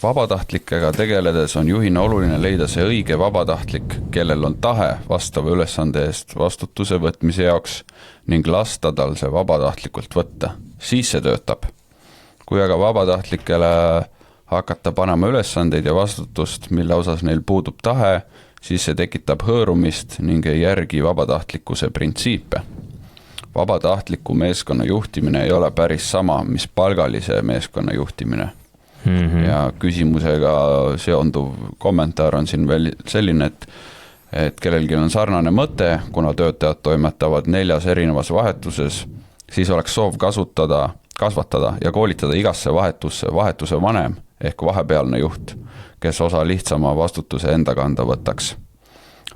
Vabatahtlikega tegeledes on juhina oluline leida see õige vabatahtlik, kellel on tahe vastava ülesande eest vastutuse võtmise jaoks ning lasta tal see vabatahtlikult võtta. Siis see töötab. Kui aga vabatahtlikele hakata panema ülesandeid ja vastutust, mille osas neil puudub tahe, siis see tekitab hõõrumist ning ei järgi vabatahtlikkuse printsiipe. Vabatahtliku meeskonna juhtimine ei ole päris sama, mis palgalise meeskonna juhtimine. Ja küsimusega seonduv kommentaar on siin veel selline, et kellelgi on sarnane mõte, kuna töötajad toimetavad 4 erinevas vahetuses, siis oleks soov kasvatada ja koolitada igasse vahetuse vanem ehk vahepealne juht, kes osa lihtsama vastutuse enda kanda võtaks.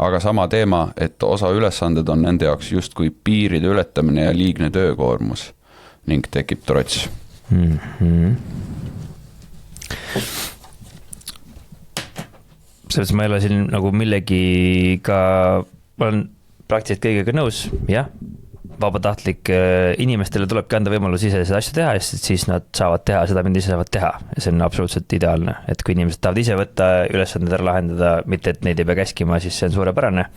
Aga sama teema, et osa ülesanded on nende jaoks justkui piiride ületamine ja liigne töökoormus ning tekib trots. Selles ma ei ole siin nagu millegiga, ma olen praktiliselt kõigega nõus, jah. Vabatahtlik inimestele tulebki anda võimalus ise seda asja teha, siis nad saavad teha seda, mida ise saavad teha. Ja see on absoluutselt ideaalne, et kui inimesed tahavad ise võtta ülesanded ära lahendada, mitte et neid ei pea käskima, siis see on suurepärane.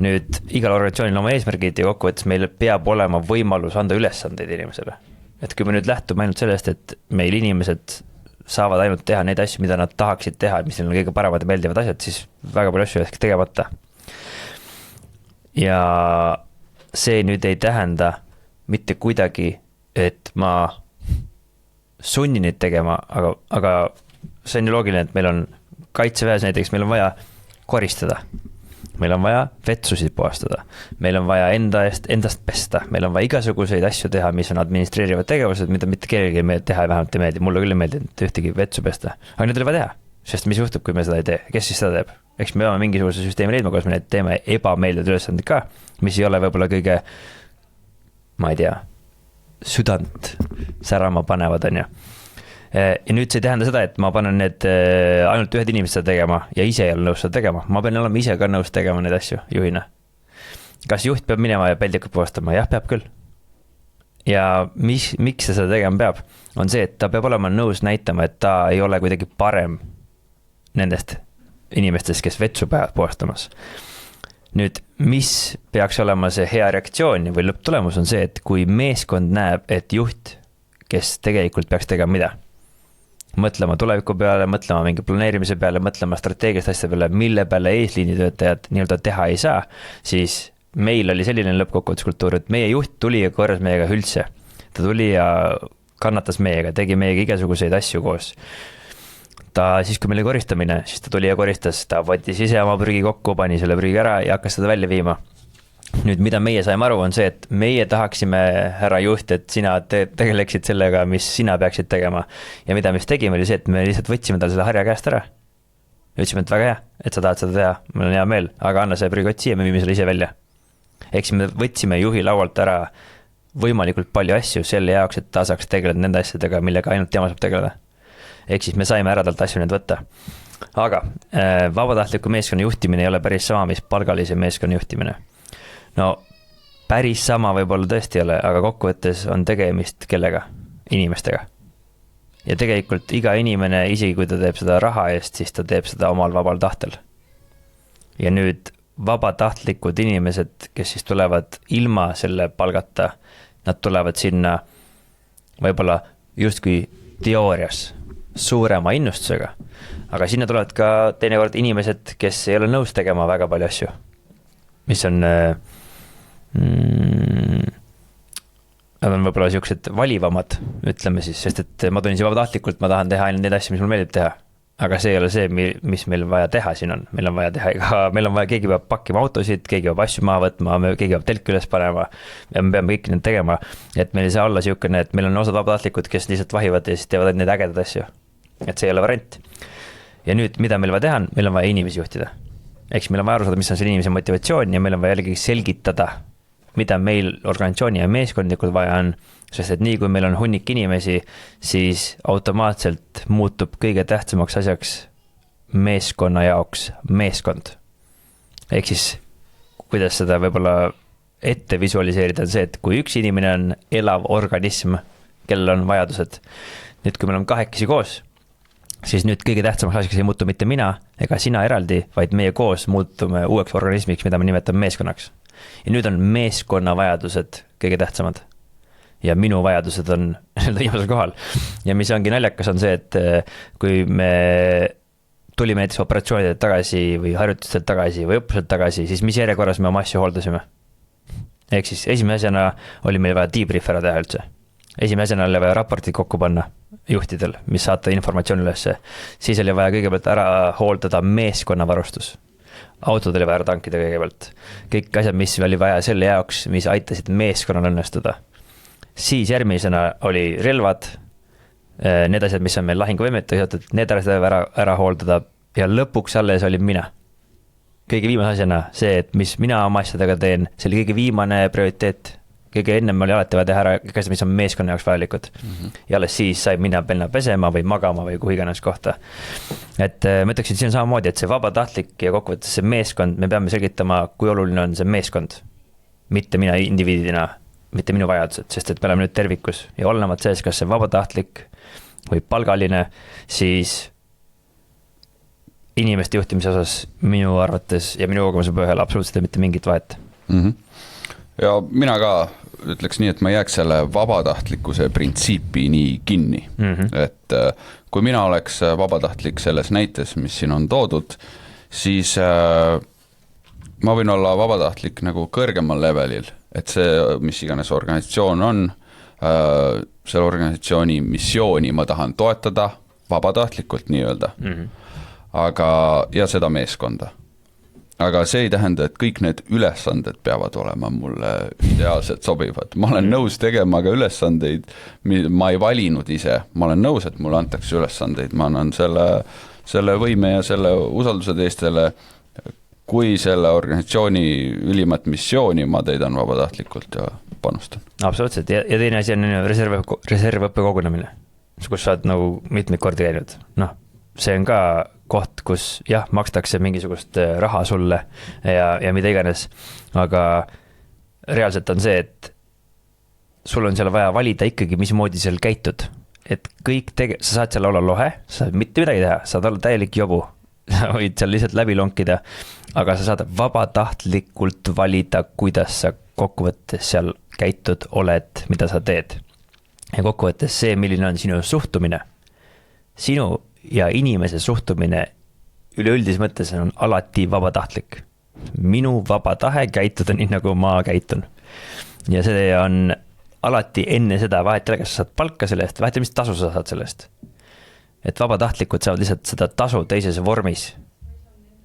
Nüüd igal organisatsioonil oma eesmärgid ja kokkuvõttes meil peab olema võimalus anda ülesandeid inimesele. Et kui me nüüd lähtume ainult sellest, et meil inimesed saavad ainult teha neid asju, mida nad tahaksid teha, mis neil on kõige paremad ja meeldivad asjad, siis väga palju asju jääks tegemata. Ja see nüüd ei tähenda mitte kuidagi, et ma sunnin neid tegema, aga see on ju loogiline, et meil on kaitseväes näiteks, meil on vaja koristada, meil on vaja vetsusid puhastada, meil on vaja endast pesta, meil on vaja igasuguseid asju teha, mis on administreerivad tegevused, mida mitte kellelgi teha ja vähemalt ei meeldi, mulle küll ei meeldi ühtegi vetsu pesta, aga need oli vaja teha, sest mis juhtub, kui me seda ei tee, kes siis seda teeb? Eks me peame mingisuguse süsteemi leidma, kus me need teeme ebameeldivad ülesanded ka, mis ei ole võib-olla kõige, ma ei tea, südant särama panevad, on ju. Ja nüüd see ei tähenda seda, et ma panen need ainult ühed inimesed seda tegema ja ise ei ole nõus seda tegema. Ma pean olema ise ka nõus tegema neid asju juhina. Kas juht peab minema ja peldikud puhastama? Jah, peab küll. Ja miks ta seda tegema peab, on see, et ta peab olema nõus näitama, et ta ei ole kuidagi parem nendest inimestest, kes vetsu peavad puhastamas. Nüüd, mis peaks olema see hea reaktsioon või lõpptulemus on see, et kui meeskond näeb, et juht, kes tegelikult peaks tegema mida? Mõtlema tuleviku peale, mõtlema mingi planeerimise peale, mõtlema strateegilist asja peale, mille peale eesliini töötajad nii-öelda teha ei saa, siis meil oli selline lõppkokkuvõttuskultuur, et meie juht tuli ja korras meiega üldse. Ta tuli ja kannatas meiega, tegi meiega igasuguseid asju koos. Ta siis, kui meil oli koristamine, siis ta tuli ja koristas, ta võttis ise oma prügi kokku, pani selle prügi ära ja hakkas seda välja viima. Nüüd, mida meie saime aru, on see, et meie tahaksime, härra juht, et sina tegeleksid sellega, mis sina peaksid tegema. Ja mida me tegime, oli see, et me lihtsalt võtsime tal selle harja käest ära. Ütlesime, et väga hea, et sa tahad seda teha, mul on hea meel, aga anna see prügi otsi ja me viime selle ise välja. Ehk me võtsime juhi laualt ära võimalikult palju asju selle jaoks, et ta saaks tegeleda nende asjadega, millega ainult tema saab tegeleda. Ehk siis me saime ära talt asju need võtta. Aga vabatahtliku meeskonna juhtimine ei ole päris sama, mis palgalise meeskonna juhtimine. No päris sama võib-olla tõesti ei ole, aga kokkuvõttes on tegemist kellega? Inimestega. Ja tegelikult iga inimene, isegi kui ta teeb seda raha eest, siis ta teeb seda omal vabal tahtel. Ja nüüd vabatahtlikud inimesed, kes siis tulevad ilma selle palgata, nad tulevad sinna võib-olla justkui teoorias suurema innustusega, aga sinna tulevad ka teinekord inimesed, kes ei ole nõus tegema väga palju asju, mis on nad on võib-olla siuksed valivamad, ütleme siis, sest et ma tulin siia vabatahtlikult, ma tahan teha ainult neid asju, mis mul meeldib teha, aga see ei ole see, mis meil vaja teha siin on, meil on vaja teha, meil on vaja, keegi peab pakkima autosid, keegi peab asju maha võtma, keegi peab telki üles panema ja me peame kõik need tegema, et meil ei saa olla siukene, et meil on osad vabatahtlikud, kes lihtsalt vahivad ja siis teevad neid ägedad asju. Et see ei ole variant. Ja nüüd, mida meil vaja teha, meil on vaja inimesi juhtida. Eks meil on vaja aru saada, mis on selle inimese motivatsioon ja meil on vaja jällegi selgitada, mida meil organisatsiooni ja meeskondlikult vaja on, sest et nii kui meil on hunnik inimesi, siis automaatselt muutub kõige tähtsamaks asjaks meeskonna jaoks meeskond. Ehk siis, kuidas seda võib-olla ette visualiseerida on see, et kui üks inimene on elav organism, kellel on vajadused, nüüd kui meil on kahekesi koos, siis nüüd kõige tähtsamaks asjaks ei muutu mitte mina ega sina eraldi, vaid meie koos muutume uueks organismiks, mida me nimetame meeskonnaks. Ja nüüd on meeskonna vajadused kõige tähtsamad. Ja minu vajadused on viimasel kohal. Ja mis ongi naljakas, on see, et kui me tulime näiteks operatsioonidelt tagasi või harjutustelt tagasi või õppuselt tagasi, siis mis järjekorras me oma asju hooldasime? Ehk siis esimese asjana oli meil vaja debrief ära teha üldse. Esimese asjana oli vaja raportid kokku panna juhtidel, mis saata informatsiooni ülesse. Siis oli vaja kõigepealt ära hooldada meeskonnavarustus. Autod oli vaja ära tankida kõigepealt. Kõik asjad, mis oli vaja selle jaoks, mis aitasid meeskonnal õnnestuda. Siis järgmisena oli relvad, need asjad, mis on meil lahinguvõimetu, need asjad ära hooldada ja lõpuks alles oli mina. Kõige viimase asjana see, et mis mina oma asjadega teen, see oli kõige viimane prioriteet. Kõige ennem oli alati vaja teha ära kõik asjad, mis on meeskonna jaoks vajalikud. Ja alles siis sai minna pesema või magama või kuhu iganes kohta. Et ma ütleksin, et siin on samamoodi, et see vabatahtlik ja kokkuvõttes see meeskond, me peame selgitama, kui oluline on see meeskond. Mitte mina indiviidina, mitte minu vajadused, sest et me oleme nüüd tervikus ja olenemad sees, kas see vabatahtlik või palgaline, siis inimeste juhtimise osas minu arvates ja minu kogemuse põhjal absoluutselt mitte mingit vahet. Ja mina ka ütleks nii, et ma jääks selle vabatahtlikkuse printsiipi nii kinni. Et kui mina oleks vabatahtlik selles näites, mis siin on toodud, siis ma võin olla vabatahtlik nagu kõrgemal levelil, et see, mis iganes organisatsioon on, selle organisatsiooni missiooni ma tahan toetada vabatahtlikult nii-öelda. Aga, ja seda meeskonda. Aga see ei tähenda, et kõik need ülesanded peavad olema mulle ideaalselt sobivad. Ma olen nõus tegema ka ülesandeid, ma ei valinud ise. Ma olen nõus, et mulle antakse ülesandeid. Ma annan selle võime ja selle usalduse teistele, kui selle organisatsiooni ülimat missiooni ma täidan vabatahtlikult ja panustan. Absoluutselt. Ja teine asi on reservõppe kogunemine, kus sa oled nagu mitmeid kordi käinud. See on ka koht, kus jah, makstakse mingisugust raha sulle ja mida iganes, aga reaalselt on see, et sul on seal vaja valida ikkagi, mismoodi seal käitud. Et kõik sa saad seal olla lohe, sa saad mitte midagi teha, saad olla täielik jobu, sa võid seal lihtsalt läbi lonkida, aga sa saad vabatahtlikult valida, kuidas sa kokkuvõttes seal käitud oled, mida sa teed. Ja kokkuvõttes see, milline on sinu suhtumine, sinu ja inimese suhtumine üleüldis mõttes on alati vabatahtlik. Minu vaba tahe käituda nii, nagu ma käitun. Ja see on alati enne seda vahet, kas sa saad palka sellest, vahet, mis tasu sa saad sellest. Et vabatahtlikud saavad lihtsalt seda tasu teises vormis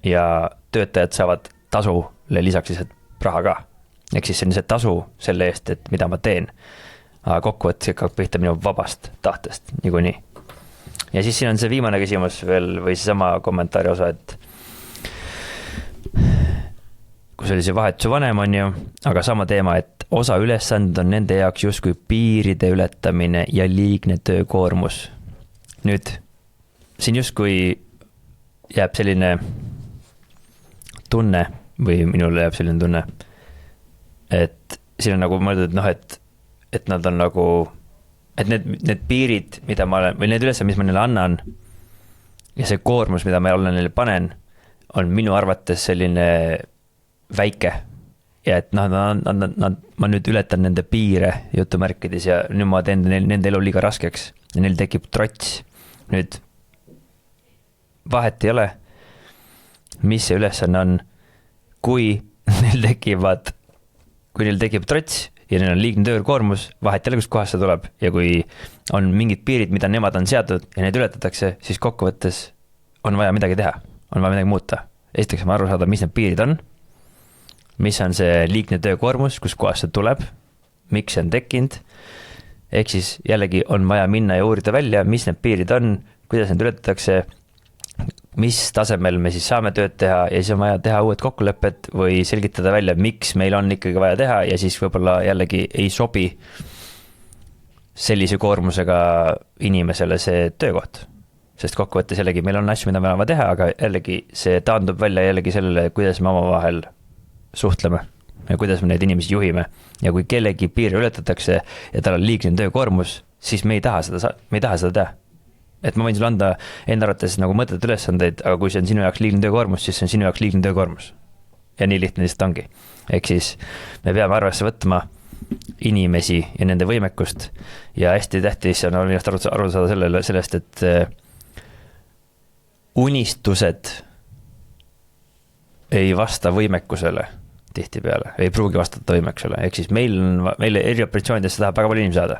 ja töötajad saavad tasule lisaks lihtsalt raha ka. Ehk siis see on see tasu selle eest, et mida ma teen. Aga kokkuvõttes hakkab pihta minu vabast tahtest niikuinii. Ja siis siin on see viimane küsimus veel või see sama kommentaari osa, et kui see oli see vahetuse vanem on ju, aga sama teema, et osa ülesanded on nende jaoks justkui piiride ületamine ja liigne töökoormus. Nüüd, siin justkui jääb selline tunne või minule jääb selline tunne, et siin on nagu mõeldud, et nad on nagu et need piirid, mida ma olen, või need ülesanded, mis ma neile annan ja see koormus, mida ma neile panen, on minu arvates selline väike ja et ma nüüd ületan nende piire jutumärkides ja nüüd ma teen nende elu liiga raskeks ja neil tekib trots. Nüüd vahet ei ole, mis see ülesanne on, kui neil tekib trots ja neil on liigne töökoormus, vahet jälle, kust kohast see tuleb. Ja kui on mingid piirid, mida nemad on seatud ja need ületatakse, siis kokkuvõttes on vaja midagi teha, on vaja midagi muuta. Esiteks on aru saada, mis need piirid on, mis on see liigne töökoormus, kus kohast see tuleb, miks see on tekkinud. Ehk siis jällegi on vaja minna ja uurida välja, mis need piirid on, kuidas need ületatakse, mis tasemel me siis saame tööd teha ja siis on vaja teha uued kokkulepped või selgitada välja, miks meil on ikkagi vaja teha ja siis võib-olla jällegi ei sobi sellise koormusega inimesele see töökoht. Sest kokkuvõttes jällegi meil on asju, mida me oleme teha, aga jällegi see taandub välja jällegi sellele, kuidas me omavahel suhtleme ja kuidas me neid inimesi juhime. Ja kui kellegi piire ületatakse ja tal on liigne töökoormus, siis me ei taha seda teha. et ma võin sulle anda enda arvates nagu mõttetud ülesandeid, aga kui see on sinu jaoks liigne töökoormus, siis see on sinu jaoks liigne töökoormus. Ja nii lihtne lihtsalt ongi. Ehk siis me peame arvesse võtma inimesi ja nende võimekust ja hästi tähtis on aru saada sellest, et unistused ei vasta võimekusele tihtipeale, ei pruugi vastata võimekusele, ehk siis meil erioperatsioonidesse tahab väga palju inimesi saada.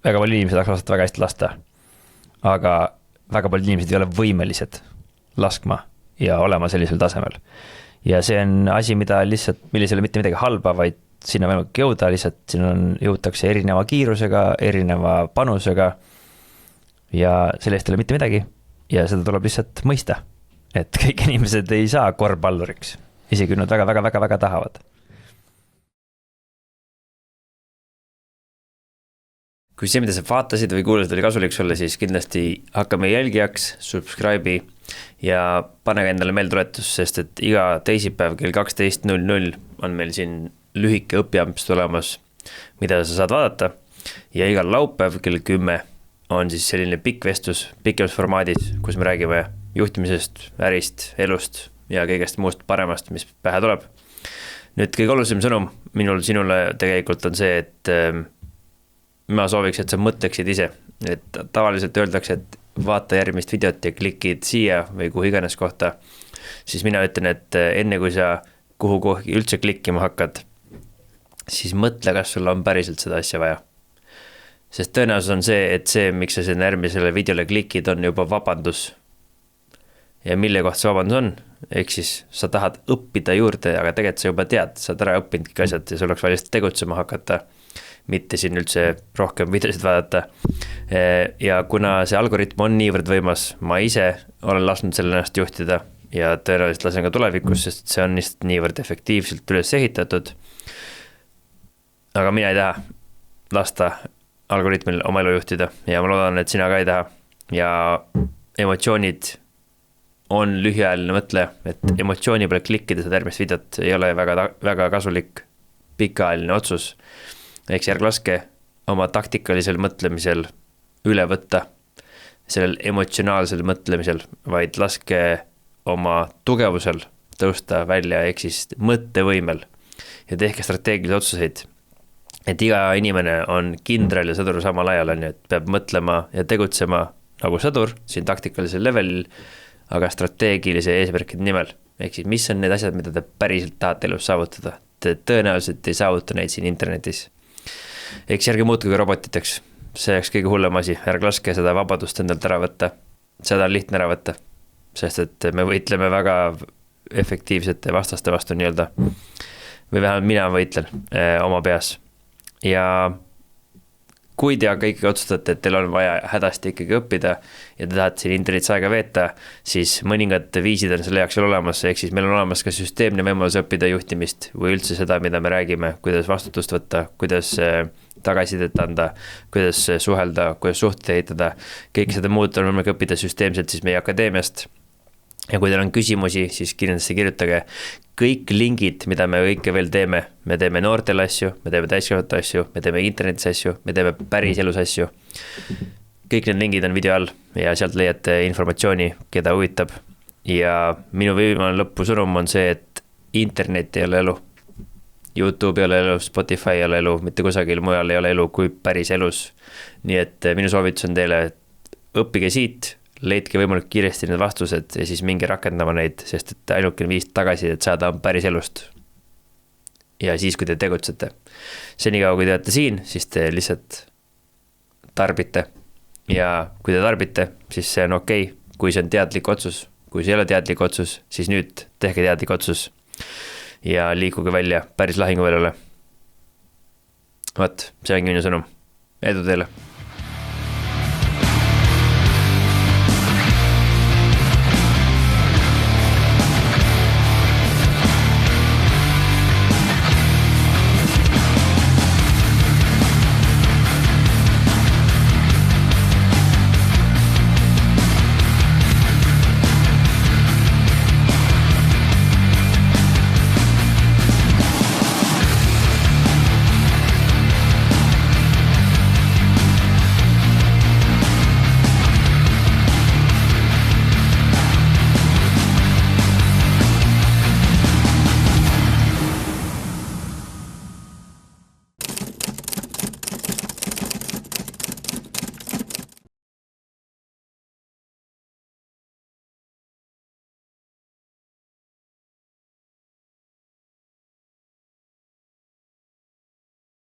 Väga palju inimesi tahaks vastata väga hästi lasta, aga väga paljud inimesed ei ole võimelised laskma ja olema sellisel tasemel. Ja see on asi, milles ei ole mitte midagi halba, vaid sinna võimalik jõuda, lihtsalt sinna jõutakse erineva kiirusega, erineva panusega ja sellest ei ole mitte midagi ja seda tuleb lihtsalt mõista, et kõik inimesed ei saa korvpalluriks, isegi kui nad väga tahavad. Kui see, mida sa vaatasid või kuulasid, oli kasulik sulle, siis kindlasti hakka meie jälgijaks, subscribe'i ja pane ka endale meeltuletus, sest et iga teisipäev kell 12.00 on meil siin lühike õpiamps tulemas, mida sa saad vaadata ja igal laupäev kell 10 on siis selline pikk vestlus pikemas formaadis, kus me räägime juhtimisest, ärist, elust ja kõigest muust paremast, mis pähe tuleb. Nüüd kõige olulisem sõnum minul sinule tegelikult on see, et ma sooviks, et sa mõtleksid ise, et tavaliselt öeldakse, et vaata järgmist videot ja klikid siia või kuhu iganes kohta, siis mina ütlen, et enne kui sa kuhu üldse klikkima hakkad, siis mõtle, kas sul on päriselt seda asja vaja. Sest tõenäosus on see, et see, miks sa sinna järgmisele videole klikid, on juba vabandus. Ja mille koht see vabandus on? Ehk siis sa tahad õppida juurde, aga tegelikult sa juba tead, sa oled ära õppinud kõik asjad ja sul oleks vaja tegutsema hakata, mitte siin üldse rohkem videosid vaadata. Ja kuna see algoritm on niivõrd võimas, ma ise olen lasknud selle ennast juhtida ja tõenäoliselt lasen ka tulevikus, sest see on lihtsalt niivõrd efektiivselt üles ehitatud. Aga mina ei taha lasta algoritmil oma elu juhtida ja ma loodan, et sina ka ei taha. Ja emotsioonid on lühiajaline mõtle, et emotsiooni peale klikkida seda järgmist videot ei ole väga kasulik pikaajaline otsus. Ehk järg laske oma taktikalisel mõtlemisel üle võtta, sellel emotsionaalsel mõtlemisel, vaid laske oma tugevusel tõusta välja, ehk siis mõttevõimel ja tehke strateegilisi otsuseid. Et iga inimene on kindral ja sõdur samal ajal, et peab mõtlema ja tegutsema nagu sõdur siin taktikalisel levelil, aga strateegilise eesmärkide nimel. Ehk siis mis on need asjad, mida te päriselt tahate elus saavutada? Te tõenäoliselt ei saavuta neid siin internetis. Eks järgi muutuge robotiteks, see oleks kõige hullem asi, ärge laske seda vabadust endalt ära võtta, seda on lihtne ära võtta, sest et me võitleme väga efektiivsete vastaste vastu nii-öelda, või vähemalt mina võitlen oma peas. Ja kui te aga ikkagi otsustate, et teil on vaja hädasti ikkagi õppida ja te tahate siin internetis aega veeta, siis mõningad viisid on selle jaoks veel olemas, ehk siis meil on olemas ka süsteemne võimalus õppida juhtimist või üldse seda, mida me räägime, kuidas vastutust võtta, kuidas tagasisidet anda, kuidas suhelda, kuidas suhteid ehitada. Kõik seda muud on võimalik õppida süsteemselt siis meie akadeemiast. Ja kui teil on küsimusi, siis kindlasti kirjutage. Kõik lingid, mida me kõike veel teeme, me teeme noortele asju, me teeme täiskasvanute asju, me teeme internetis asju, me teeme päris elus asju. Kõik need lingid on video all ja sealt leiate informatsiooni, keda huvitab. Ja minu viimane lõpusõnum on see, et internet ei ole elu. YouTube ei ole elu, Spotify ei ole elu, mitte kusagil mujal ei ole elu kui päris elus. Nii et minu soovitus on teile, õppige siit, leidke võimalik kiiresti need vastused ja siis minge rakendama neid, sest et ainukene viis tagasi, et saada on päris elust. Ja siis, kui te tegutsete. Senikaua, kui te olete siin, siis te lihtsalt tarbite. Ja kui te tarbite, siis see on okei. Kui see on teadlik otsus, kui see ei ole teadlik otsus, siis nüüd tehke teadlik otsus ja liikuge välja päris lahinguväljale. Vot, see ongi minu sõnum. Edu teile!